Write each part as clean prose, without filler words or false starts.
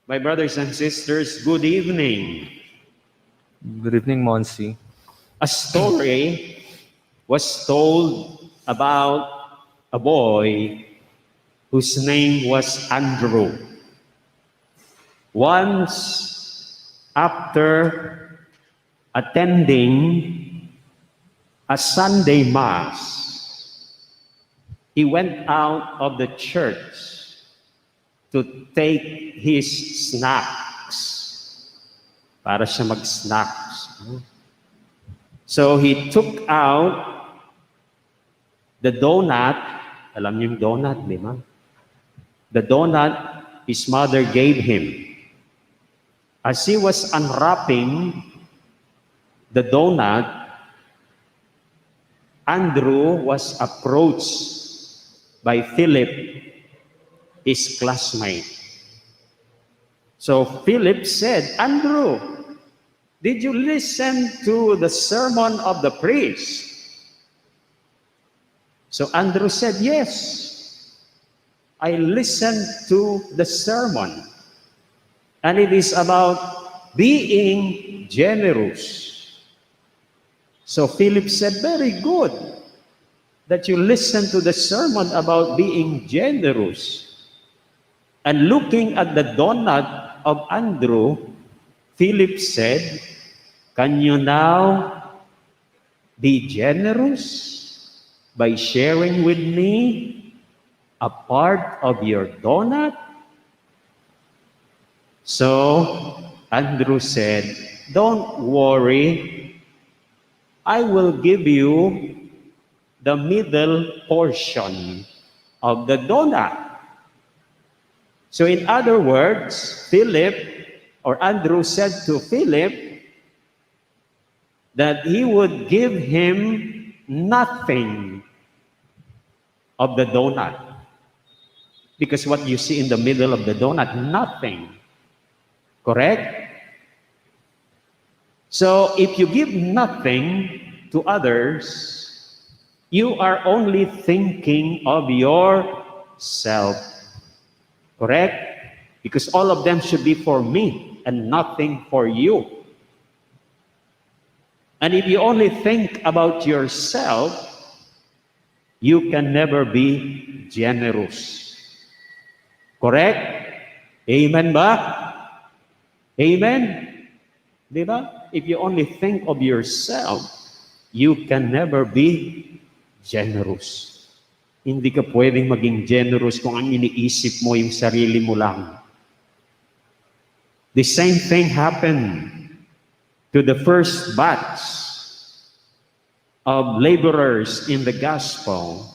My brothers and sisters, good evening. Good evening, Monsi. A story was told about a boy whose name was Andrew. Once, after attending a Sunday Mass, he went out of the church to take his snacks. Para siya mag-snacks. So he took out the donut. Alam niyo yung donut, di ba? The donut his mother gave him. As he was unwrapping the donut, Andrew was approached by Philip, his classmate. So Philip said, Andrew, did you listen to the sermon of the priest? So Andrew said, yes, I listened to the sermon. And it is about being generous. So Philip said, very good that you listen to the sermon about being generous. And looking at the donut of Andrew, Philip said, can you now be generous by sharing with me a part of your donut? So Andrew said, don't worry, I will give you the middle portion of the donut. So in other words, Philip or Andrew said to Philip that he would give him nothing of the donut. Because what you see in the middle of the donut, nothing. Correct? So if you give nothing to others, you are only thinking of yourself. Correct? Because all of them should be for me and nothing for you. And if you only think about yourself, you can never be generous. Correct? Amen ba? Amen? Di ba? If you only think of yourself, you can never be generous. Hindi ka pwedeng maging generous kung ang iniisip mo yung sarili mo lang. The same thing happened to the first batch of laborers in the gospel.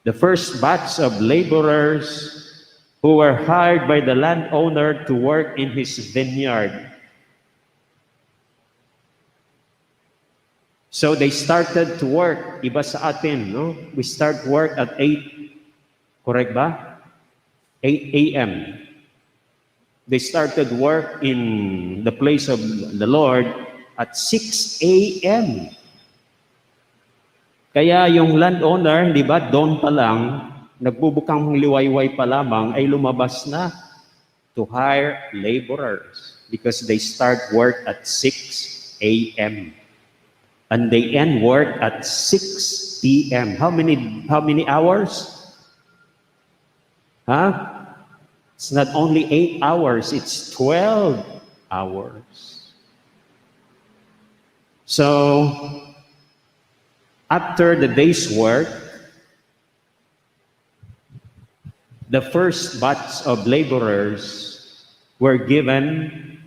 The first batch of laborers who were hired by the landowner to work in his vineyard. So they started to work. Iba sa atin, no? We start work at 8, correct ba? 8 a.m. They started work in the place of the Lord at 6 a.m. Kaya yung landowner, di ba, doon pa lang, nagbubukang liwayway pa lamang, ay lumabas na to hire laborers because they start work at 6 a.m. And they end work at 6 p.m. How many hours? Huh? It's not only 8 hours, it's 12 hours. So, after the day's work, the first batch of laborers were given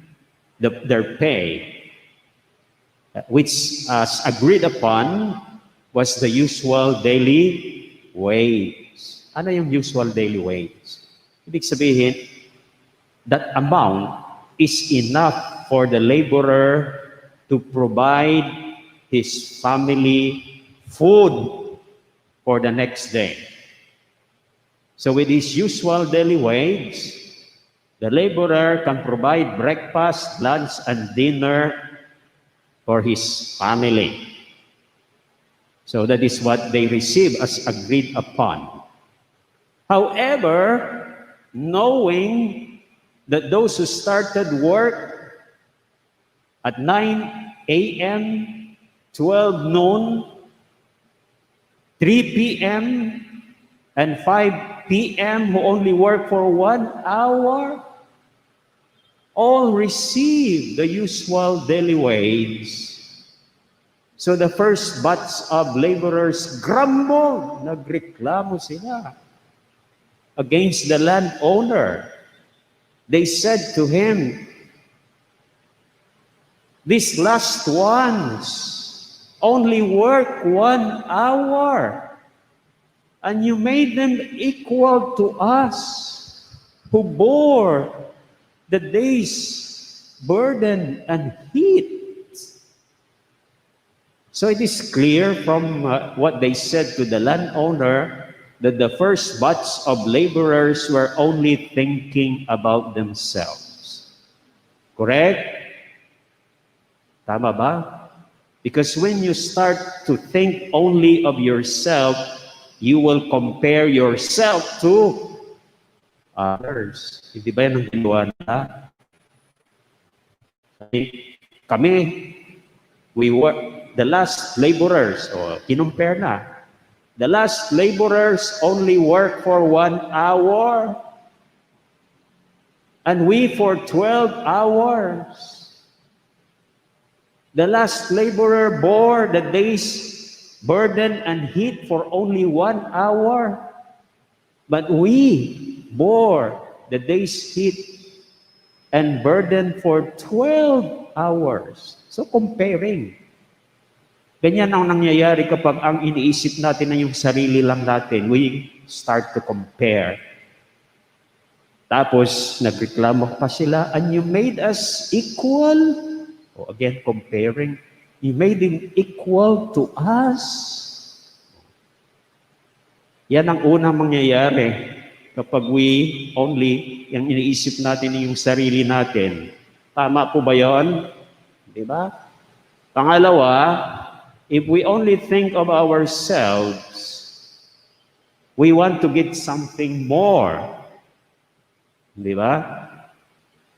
their pay, which as agreed upon was the usual daily wage. Ano yung usual daily wage? Ibig sabihin, that amount is enough for the laborer to provide his family food for the next day. So with his usual daily wage, the laborer can provide breakfast, lunch, and dinner for his family. So that is what they receive as agreed upon. However, knowing that those who started work at 9 a.m., 12 noon, 3 p.m., and 5 p.m., who only work for 1 hour, all receive the usual daily wage. So the first batch of laborers grumbled, nagreklamo sila against the landowner. They said to him, "These last ones only work 1 hour, and you made them equal to us, who bore the day's burden and heat." So it is clear from what they said to the landowner that the first batch of laborers were only thinking about themselves. Correct? Tama ba? Because when you start to think only of yourself, you will compare yourself to others. Hindi ba yan ang ginawa nila? Kami, we were the last laborers, o kinumpare na. The last laborers only work for 1 hour, and we for 12 hours. The last laborer bore the day's burden and heat for only 1 hour, but we bore the day's heat and burden for 12 hours. So comparing. Ganyan ang nangyayari kapag ang iniisip natin na yung sarili lang natin. We start to compare. Tapos, nagreklamo pa sila, "And you made us equal." O again, comparing. You made him equal to us. Yan ang unang mangyayari kapag we only, yung iniisip natin yung sarili natin. Tama po ba yun? Diba? Pangalawa, if we only think of ourselves, we want to get something more. Di ba?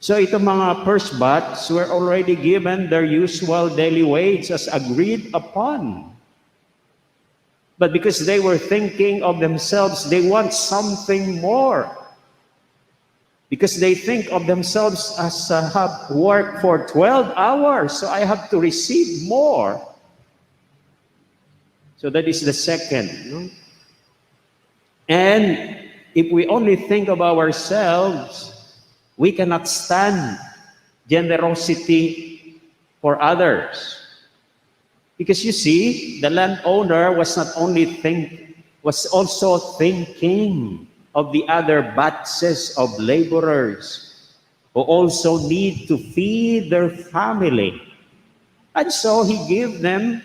So itong mga first batch were already given their usual daily wage as agreed upon. But because they were thinking of themselves, they want something more. Because they think of themselves as have worked for 12 hours, so I have to receive more. So that is the second. No? And if we only think of ourselves, we cannot stand generosity for others. Because you see, the landowner was also thinking of the other batches of laborers who also need to feed their family. And so he gave them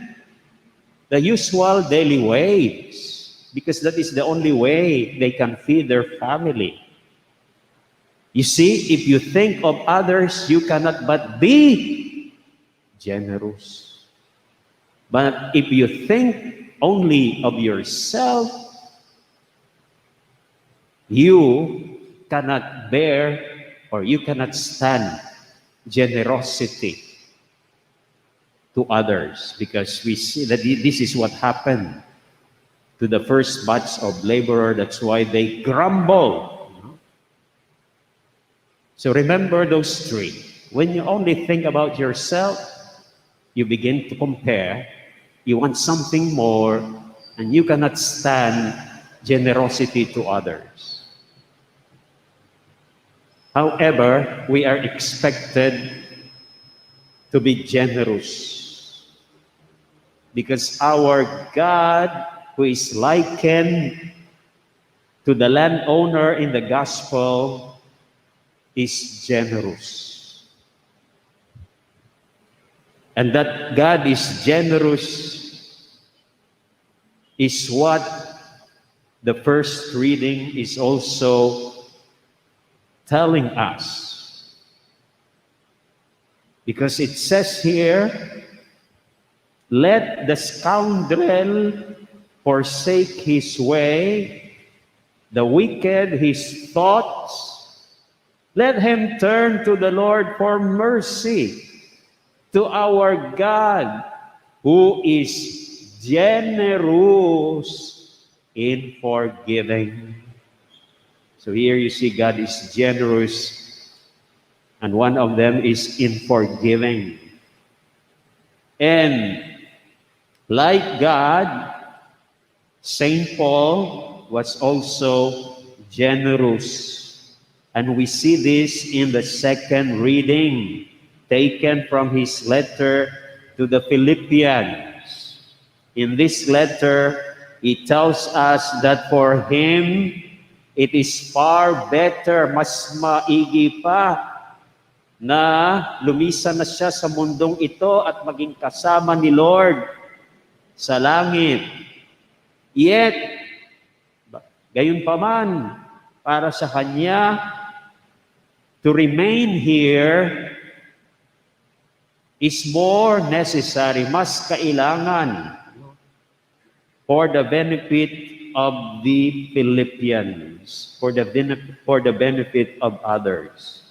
the usual daily wage, because that is the only way they can feed their family. You see, if you think of others, you cannot but be generous. But if you think only of yourself, you cannot bear or you cannot stand generosity to others, because we see that this is what happened to the first batch of laborers. That's why they grumble. So remember those three. When you only think about yourself, you begin to compare. You want something more, and you cannot stand generosity to others. However, we are expected to be generous, because our God, who is likened to the landowner in the gospel, is generous. And that God is generous is what the first reading is also telling us. Because it says here, "Let the scoundrel forsake his way, the wicked his thoughts. Let him turn to the Lord for mercy, to our God, who is generous in forgiving. So here you see God is generous, and one of them is in forgiving. And like God, Saint Paul was also generous. And we see this in the second reading, taken from his letter to the Philippians. In this letter, he tells us that for him, it is far better, mas maigi pa, na lumisan na siya sa mundong ito at maging kasama ni Lord sa langit. Yet, gayon pa man, para sa kanya, to remain here is more necessary, mas kailangan for the benefit of the Philippians, for the benefit of others.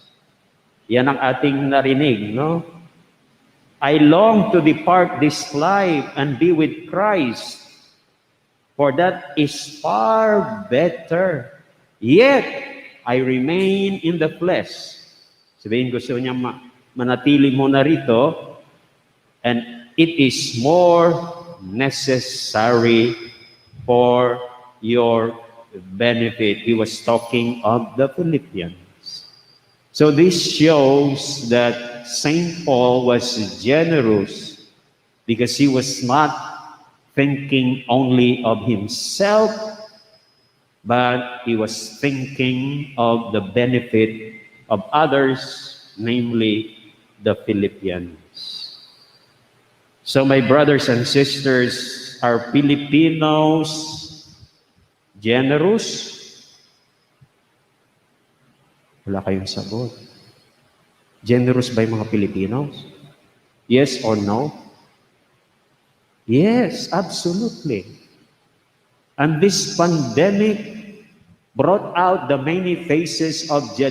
Yan ang ating narinig, no? I long to depart this life and be with Christ, for that is far better. Yet, I remain in the flesh. Sabihin, gusto niya manatili mo na rito, and it is more necessary for your benefit. He was talking of the Philippians. So this shows that Saint Paul was generous because he was not thinking only of himself, but he was thinking of the benefit of others, namely the Philippians. So my brothers and sisters, are Filipinos generous? Wala kayong sagot. Generous ba yung mga Pilipinos? Yes or no? Yes, absolutely. And this pandemic brought out the many faces of the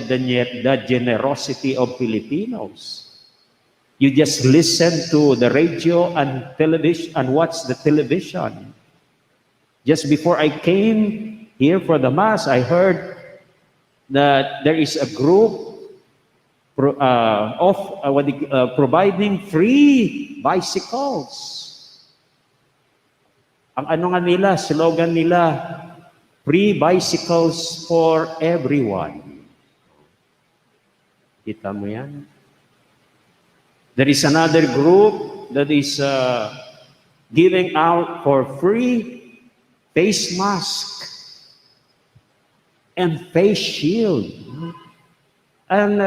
generosity of Filipinos. You just listen to the radio and television and watch the television. Just before I came here for the Mass, I heard that there is a group providing free bicycles. Ang ano nga nila, slogan nila, free bicycles for everyone. Kita mo yan? There is another group that is giving out for free face mask and face shield. And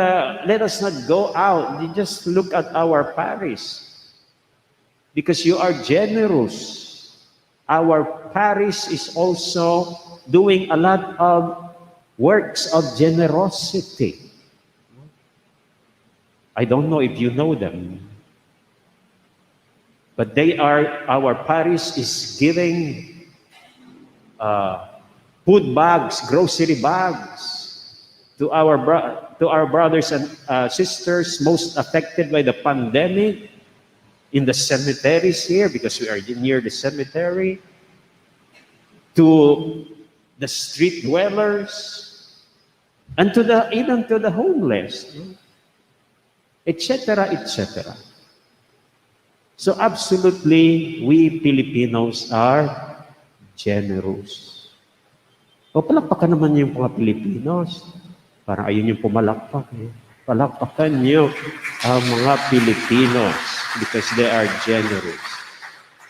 let us not go out. You just look at our parish. Because you are generous. Our parish is also doing a lot of works of generosity. I don't know if you know them. But our parish is giving food bags, grocery bags to our brothers and sisters most affected by the pandemic in the cemeteries here, because we are near the cemetery, to the street dwellers, and even to the homeless, etc., etc. So absolutely, we Filipinos are generous. O palakpakan naman yung mga Pilipinos. Parang ayun yung pumalakpak. Palakpakan niyo ang mga Pilipinos because they are generous.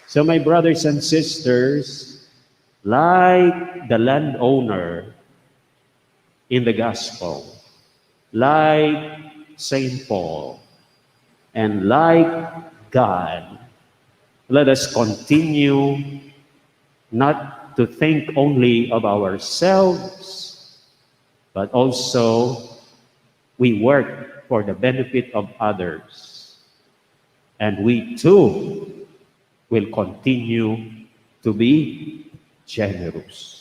So my brothers and sisters, like the landowner in the gospel, like Saint Paul, and like God, let us continue not to think only of ourselves, but also we work for the benefit of others. And we too will continue to be generous.